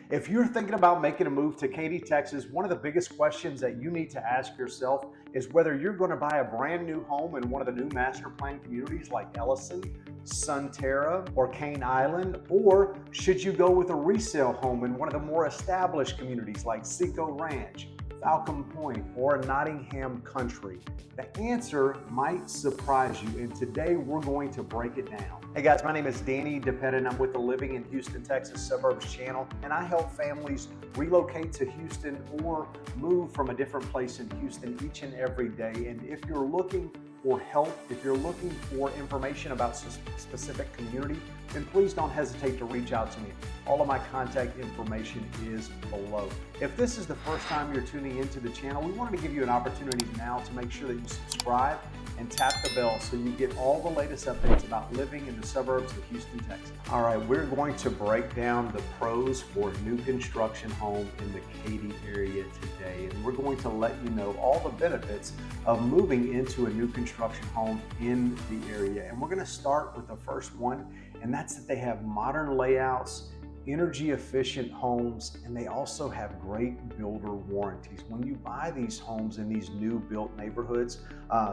If you're thinking about making a move to Katy, Texas, one of the biggest questions that you need to ask yourself is whether you're going to buy a brand new home in one of the new master plan communities like Elyson, Sunterra, or Cane Island, or should you go with a resale home in one of the more established communities like Cinco Ranch, Falcon Point, or Nottingham Country? The answer might surprise you, and today we're going to break it down. Hey guys, my name is Danny Dependent. I'm with the Living in Houston, Texas Suburbs channel, and I help families relocate to Houston or move from a different place in Houston each and every day. And if you're looking for help, if you're looking for information about a specific community, then please don't hesitate to reach out to me. All of my contact information is below. If this is the first time you're tuning into the channel, we wanted to give you an opportunity now to make sure that you subscribe and tap the bell so you get all the latest updates about living in the suburbs of Houston, Texas. All right, we're going to break down the pros for a new construction home in the Katy area today, and we're going to let you know all the benefits of moving into a new construction home in the area. And we're going to start with the first one, and that's that they have modern layouts, energy efficient homes, and they also have great builder warranties. When you buy these homes in these new built neighborhoods,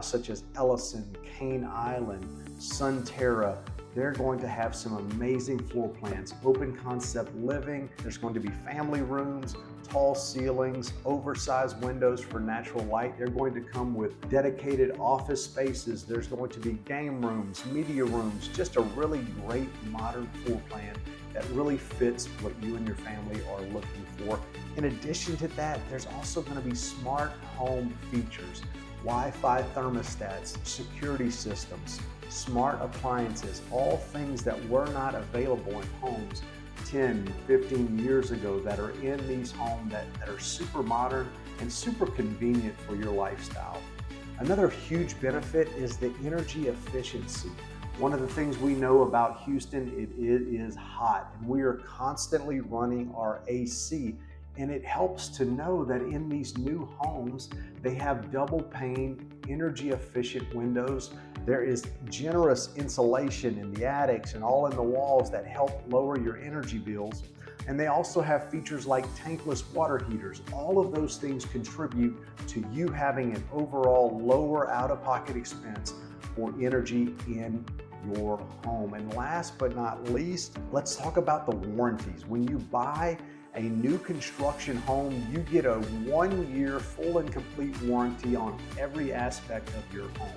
such as Elyson, Cane Island, Sunterra, they're going to have some amazing floor plans, open concept living. There's going to be family rooms, tall ceilings, oversized windows for natural light. They're going to come with dedicated office spaces. There's going to be game rooms, media rooms, just a really great modern floor plan that really fits what you and your family are looking for. In addition to that, there's also going to be smart home features, Wi-Fi thermostats, security systems, smart appliances, all things that were not available in homes 10, 15 years ago that are in these homes that are super modern and super convenient for your lifestyle. Another huge benefit is the energy efficiency. One of the things we know about Houston, it is hot, and we are constantly running our AC. And it helps to know that in these new homes, they have double pane, energy efficient windows. There is generous insulation in the attics and all in the walls that help lower your energy bills. And they also have features like tankless water heaters. All of those things contribute to you having an overall lower out-of-pocket expense for energy in your home. And last but not least, let's talk about the warranties. When you buy a new construction home, you get a 1-year full and complete warranty on every aspect of your home.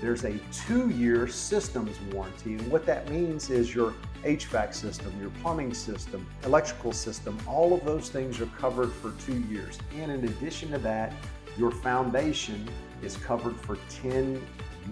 There's a 2-year systems warranty, and what that means is your HVAC system, your plumbing system, electrical system, all of those things are covered for 2 years. And in addition to that, your foundation is covered for 10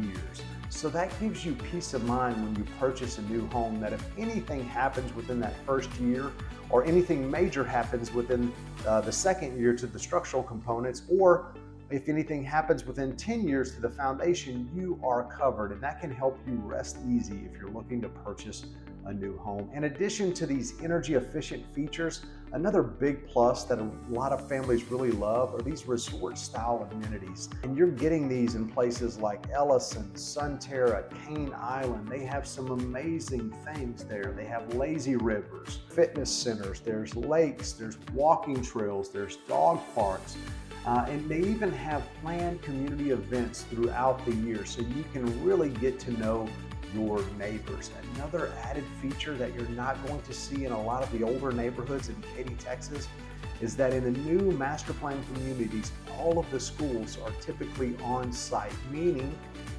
years. So that gives you peace of mind when you purchase a new home that if anything happens within that first year, or anything major happens within the second year to the structural components, or if anything happens within 10 years to the foundation, you are covered. And that can help you rest easy if you're looking to purchase a new home. In addition to these energy efficient features, another big plus that a lot of families really love are these resort style amenities. And you're getting these in places like Elyson, Sunterra, Cane Island. They have some amazing things there. They have lazy rivers, fitness centers, there's lakes, there's walking trails, there's dog parks. And they even have planned community events throughout the year, so you can really get to know your neighbors. Another added feature that you're not going to see in a lot of the older neighborhoods in Katy, Texas, is that in the new master plan communities, all of the schools are typically on site, meaning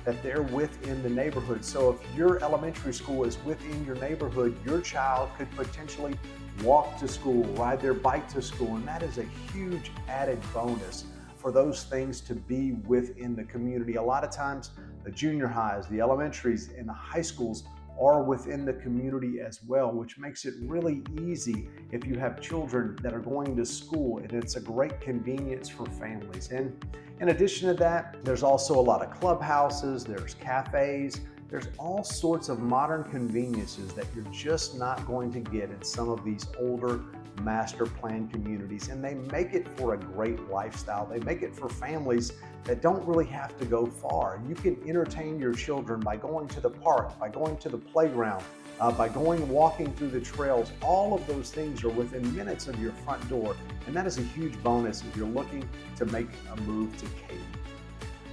that they're within the neighborhood. So if your elementary school is within your neighborhood, your child could potentially walk to school, ride their bike to school, and that is a huge added bonus for those things to be within the community. A lot of times the junior highs, the elementaries, and the high schools are within the community as well, which makes it really easy if you have children that are going to school, and it's a great convenience for families. And in addition to that, there's also a lot of clubhouses, there's cafes, there's all sorts of modern conveniences that you're just not going to get in some of these older master plan communities, and they make it for a great lifestyle. They make it for families that don't really have to go far. You can entertain your children by going to the park, by going to the playground, by walking through the trails. All of those things are within minutes of your front door, and that is a huge bonus if you're looking to make a move to Katy.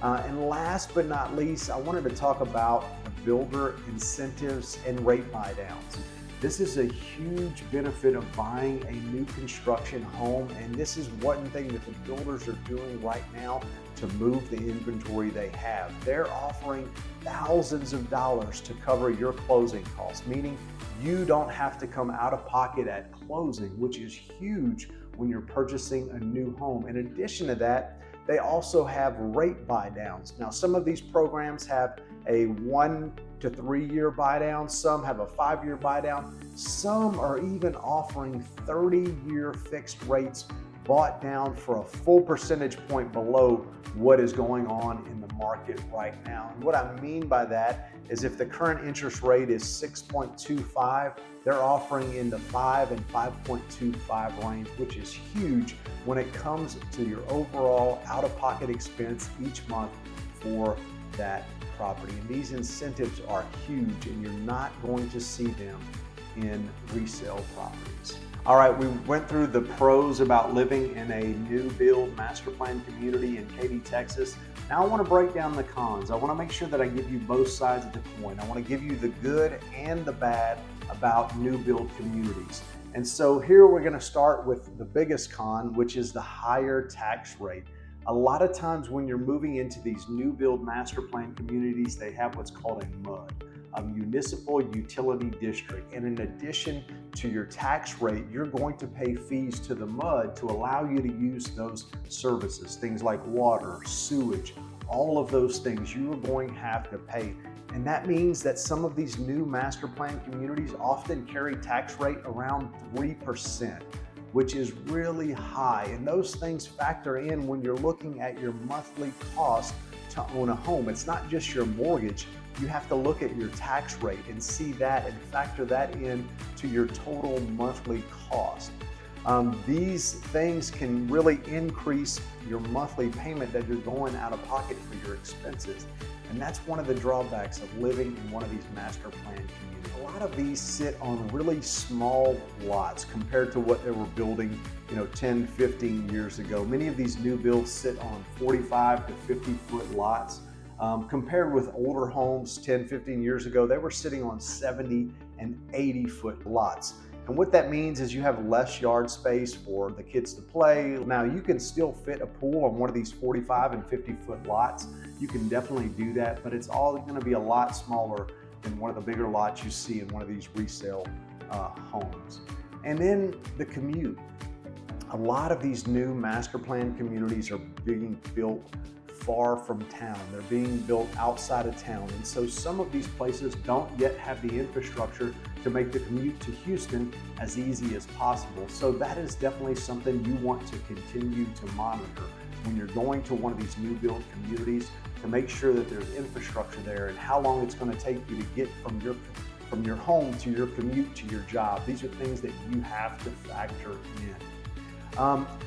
And last but not least, I wanted to talk about the builder incentives and rate buy downs. This is a huge benefit of buying a new construction home, and this is one thing that the builders are doing right now to move the inventory they have. They're offering thousands of dollars to cover your closing costs, meaning you don't have to come out of pocket at closing, which is huge when you're purchasing a new home. In addition to that, they also have rate buy downs. Now, some of these programs have a 1 to 3 year buy down, some have a 5-year buy down, some are even offering 30-year fixed rates bought down for a full percentage point below what is going on in the market right now. And what I mean by that is if the current interest rate is 6.25, they're offering in the 5 and 5.25 range, which is huge when it comes to your overall out-of-pocket expense each month for that property. And these incentives are huge, and you're not going to see them in resale properties. All right, we went through the pros about living in a new build master plan community in Katy, Texas. Now I want to break down the cons. I want to make sure that I give you both sides of the coin. I want to give you the good and the bad about new build communities. And so here we're going to start with the biggest con, which is the higher tax rate. A lot of times when you're moving into these new build master plan communities, they have what's called a MUD, a municipal utility district. And in addition to your tax rate, you're going to pay fees to the MUD to allow you to use those services, things like water, sewage, all of those things you are going to have to pay. And that means that some of these new master plan communities often carry tax rate around 3%, which is really high. And those things factor in when you're looking at your monthly cost to own a home. It's not just your mortgage. You have to look at your tax rate and see that and factor that in to your total monthly cost. These things can really increase your monthly payment that you're going out of pocket for your expenses. And that's one of the drawbacks of living in one of these master plan communities. A lot of these sit on really small lots compared to what they were building, 10, 15 years ago. Many of these new builds sit on 45 to 50 foot lots. Compared with older homes 10, 15 years ago, they were sitting on 70 and 80 foot lots. And what that means is you have less yard space for the kids to play. Now, you can still fit a pool on one of these 45 and 50 foot lots. You can definitely do that, but it's all going to be a lot smaller than one of the bigger lots you see in one of these resale homes. And then the commute. A lot of these new master plan communities are being built far from town. They're being built outside of town. And so some of these places don't yet have the infrastructure to make the commute to Houston as easy as possible. So that is definitely something you want to continue to monitor when you're going to one of these new build communities, to make sure that there's infrastructure there and how long it's going to take you to get from your home to your commute to your job. These are things that you have to factor in.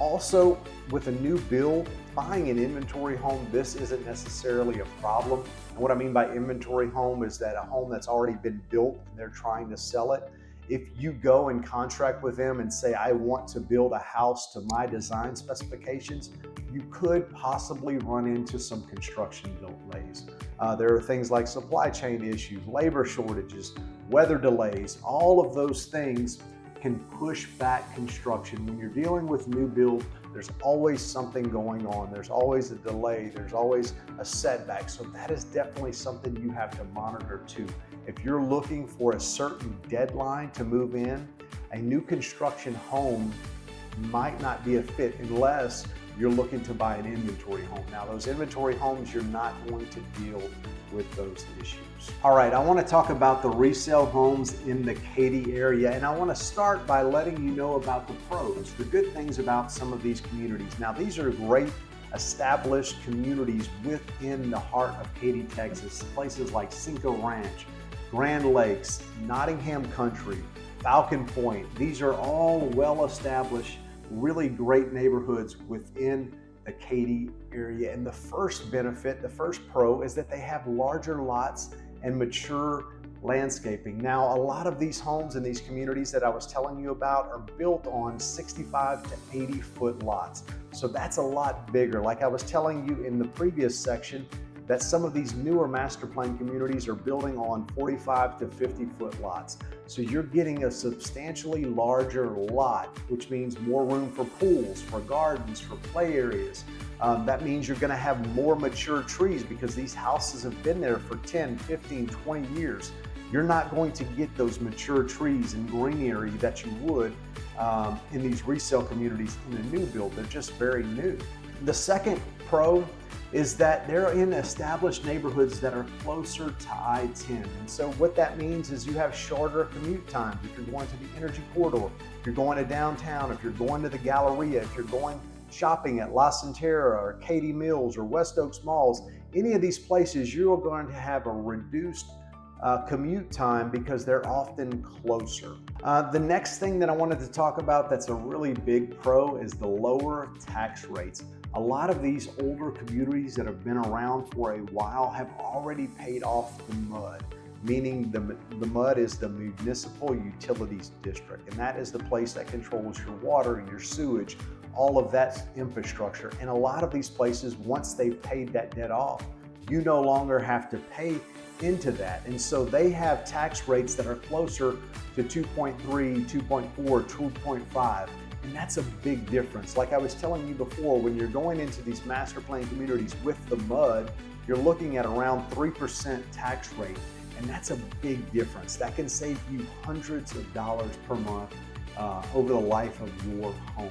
Also, with a new build, buying an inventory home, this isn't necessarily a problem. And what I mean by inventory home is that a home that's already been built and they're trying to sell it. If you go and contract with them and say, I want to build a house to my design specifications, you could possibly run into some construction delays. There are things like supply chain issues, labor shortages, weather delays. All of those things can push back construction. When you're dealing with new build, there's always something going on. There's always a delay. There's always a setback. So that is definitely something you have to monitor too. If you're looking for a certain deadline to move in, a new construction home might not be a fit unless you're looking to buy an inventory home. Now, those inventory homes, you're not going to deal with those issues. All right, I want to talk about the resale homes in the Katy area, and I want to start by letting you know about the pros, the good things about some of these communities. Now, these are great established communities within the heart of Katy, Texas, places like Cinco Ranch, Grand Lakes, Nottingham Country, Falcon Point. These are all well-established, really great neighborhoods within the Katy area. And the first benefit, the first pro, is that they have larger lots and mature landscaping. Now, a lot of these homes in these communities that I was telling you about are built on 65 to 80 foot lots. So that's a lot bigger. Like I was telling you in the previous section, that some of these newer master plan communities are building on 45 to 50 foot lots. So you're getting a substantially larger lot, which means more room for pools, for gardens, for play areas. That means you're gonna have more mature trees because these houses have been there for 10, 15, 20 years. You're not going to get those mature trees and greenery that you would in these resale communities in a new build. They're just very new. The second pro is that they're in established neighborhoods that are closer to I-10. And so what that means is you have shorter commute times. If you're going to the Energy Corridor, if you're going to downtown, if you're going to the Galleria, if you're going shopping at Elyson and Sunterra or Katy Mills or West Oaks Malls, any of these places, you're going to have a reduced commute time because they're often closer. The next thing that I wanted to talk about that's a really big pro is the lower tax rates. A lot of these older communities that have been around for a while have already paid off the MUD, meaning the MUD is the Municipal Utilities District, and that is the place that controls your water, your sewage, all of that infrastructure. And a lot of these places, once they've paid that debt off, you no longer have to pay into that. And so they have tax rates that are closer to 2.3, 2.4, 2.5. And that's a big difference. Like I was telling you before, when you're going into these master plan communities with the MUD, you're looking at around 3% tax rate. And that's a big difference. That can save you hundreds of dollars per month over the life of your home.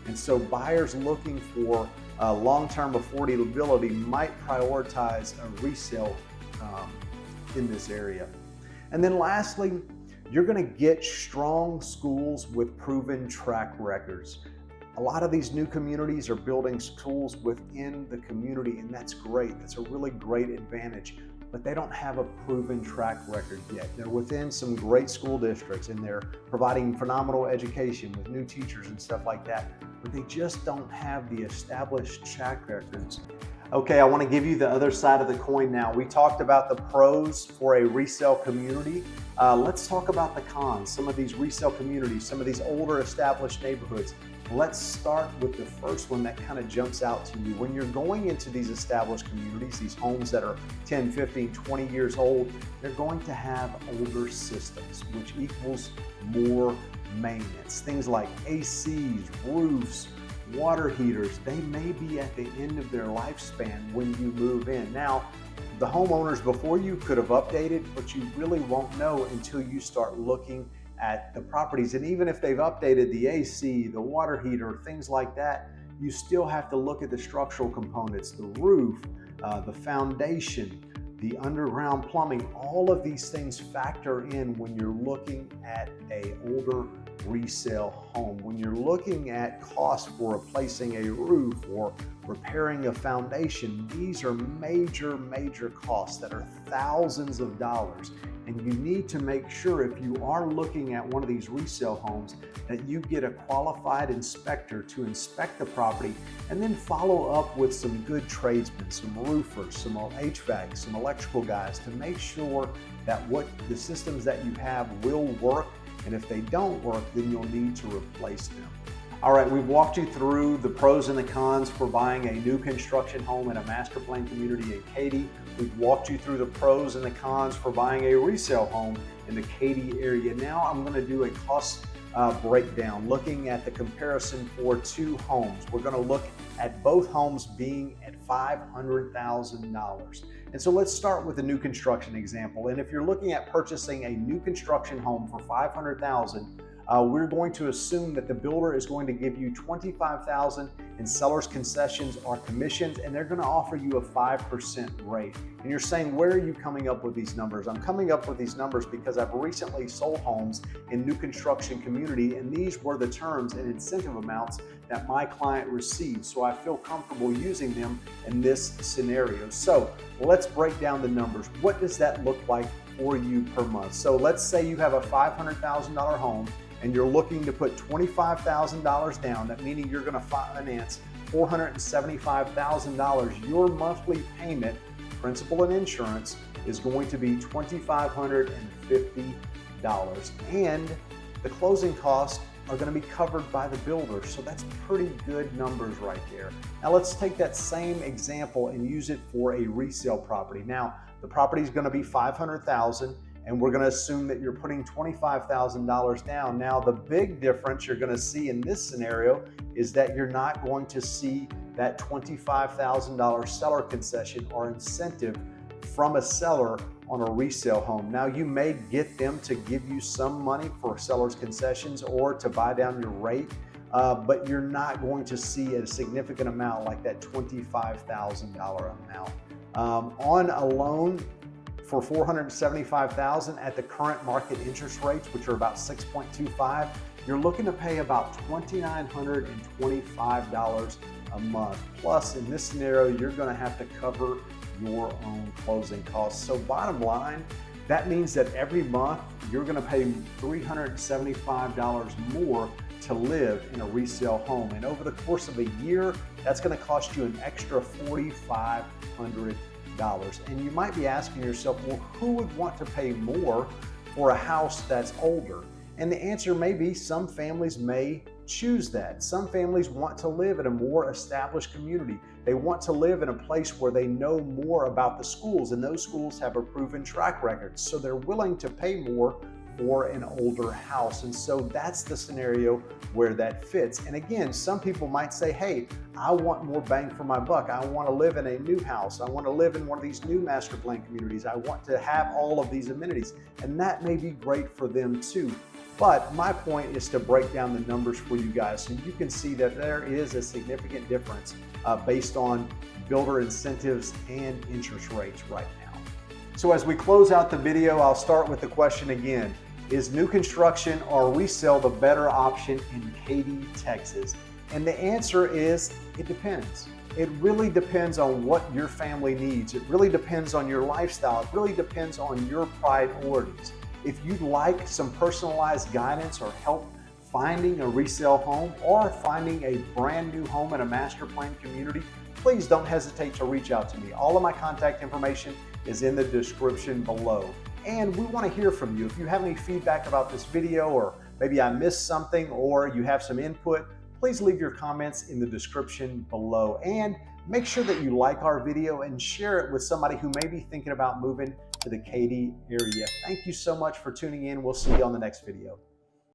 And so buyers looking for long-term affordability might prioritize a resale in this area. And then lastly, you're going to get strong schools with proven track records. A lot of these new communities are building schools within the community, and that's great. That's a really great advantage, but they don't have a proven track record yet. They're within some great school districts and they're providing phenomenal education with new teachers and stuff like that, but they just don't have the established track records. Okay, I want to give you the other side of the coin now. We talked about the pros for a resale community. Let's talk about the cons. Some of these resale communities, some of these older established neighborhoods. Let's start with the first one that kind of jumps out to you. When you're going into these established communities, these homes that are 10, 15, 20 years old, they're going to have older systems, which equals more maintenance. Things like ACs, roofs, water heaters, they may be at the end of their lifespan when you move in. Now, the homeowners before you could have updated, but you really won't know until you start looking at the properties. And even if they've updated the AC, the water heater, things like that, you still have to look at the structural components, the roof, the foundation, the underground plumbing. All of these things factor in when you're looking at an older resale home. When you're looking at costs for replacing a roof or repairing a foundation, these are major costs that are thousands of dollars. And you need to make sure, if you are looking at one of these resale homes, that you get a qualified inspector to inspect the property and then follow up with some good tradesmen, some roofers, some HVAC, some electrical guys, to make sure that what the systems that you have will work. And if they don't work, then you'll need to replace them. All right, we've walked you through the pros and the cons for buying a new construction home in a master plan community in Katy. We've walked you through the pros and the cons for buying a resale home in the Katy area. Now I'm going to do a cost breakdown, looking at the comparison for two homes. We're going to look at both homes being at $500,000. And so let's start with the new construction example. And if you're looking at purchasing a new construction home for $500,000, we're going to assume that the builder is going to give you $25,000 in seller's concessions or commissions, and they're going to offer you a 5% rate. And you're saying, where are you coming up with these numbers? I'm coming up with these numbers because I've recently sold homes in new construction community, and these were the terms and incentive amounts that my client received. So I feel comfortable using them in this scenario. So let's break down the numbers. What does that look like for you per month. So let's say you have a $500,000 home and you're looking to put $25,000 down. That meaning you're going to finance $475,000. Your monthly payment, principal and insurance, is going to be $2,550. And the closing costs are going to be covered by the builder. So that's pretty good numbers right there. Now let's take that same example and use it for a resale property. Now the property is going to be $500,000 and we're going to assume that you're putting $25,000 down. Now the big difference you're going to see in this scenario is that you're not going to see that $25,000 seller concession or incentive from a seller on a resale home. Now you may get them to give you some money for seller's concessions or to buy down your rate, but you're not going to see a significant amount like that $25,000 amount. On a loan for $475,000 at the current market interest rates, which are about 6.25, you're looking to pay about $2,925 a month. Plus, in this scenario, you're going to have to cover your own closing costs. So bottom line, that means that every month you're going to pay $375 more to live in a resale home. And over the course of a year, that's going to cost you an extra $4,500. And you might be asking yourself, well, who would want to pay more for a house that's older? And the answer may be some families may choose that. Some families want to live in a more established community. They want to live in a place where they know more about the schools, and those schools have a proven track record. So they're willing to pay more for an older house. And so that's the scenario where that fits. And again, some people might say, hey, I want more bang for my buck. I want to live in a new house. I want to live in one of these new master plan communities. I want to have all of these amenities. And that may be great for them too. But my point is to break down the numbers for you guys so you can see that there is a significant difference based on builder incentives and interest rates right now. So as we close out the video, I'll start with the question again. Is new construction or resale the better option in Katy, Texas? And the answer is, it depends. It really depends on what your family needs. It really depends on your lifestyle. It really depends on your priorities. If you'd like some personalized guidance or help finding a resale home or finding a brand new home in a master plan community, please don't hesitate to reach out to me. All of my contact information is in the description below. And we want to hear from you. If you have any feedback about this video, or maybe I missed something, or you have some input, please leave your comments in the description below. And make sure that you like our video and share it with somebody who may be thinking about moving to the Katy area. Thank you so much for tuning in. We'll see you on the next video.